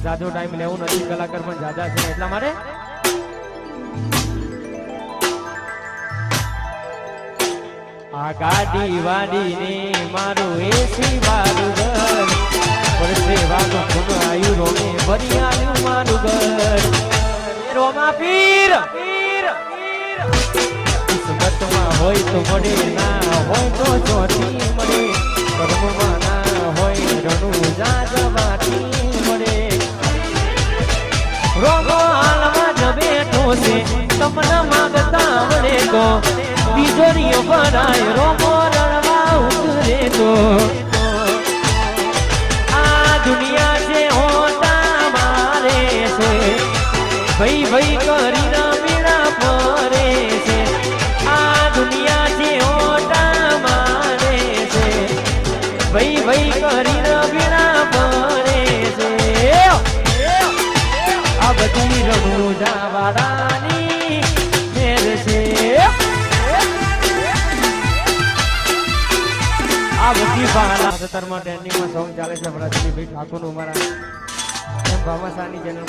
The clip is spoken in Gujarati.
જાજો ટાઈમ લેવું નથી, કલાકાર પણ જાજા છે એટલા માટે આ ગાડી વાડી ને મારું એસી મારું ઘર પરસે વાગો ફોન આયુ રોમે ભરી આવ્યું મારું ઘર રોમા પીર પીર પીર કિસ્મતમાં હોય તો મળે ના હોય તો ચોથી મળે કર્મમાં ના હોય રણું જાજવાથી મળે રોમો હાલમાં જ બેઠો છે તમને માગતા વળે તો બીજોરીઓ ભરાય રોમો રણવા ઉતરે તો આ દુનિયા છે હોતા મારે છે ભઈ ભઈ કરીને બીડા ફરે છે આ દુનિયા છે હોતા મારે છે ભઈ ભઈ કરીને બીડા ફરે છે આ બધી રણુજા વાળાની મેર છે આ બધી બાળા 17 માં ટ્રેન્ડિંગમાં સોંગ ચાલે છે વ્રજજીભાઈ ઠાકોરનું અમારા એમ ભામાસાની ચેનલ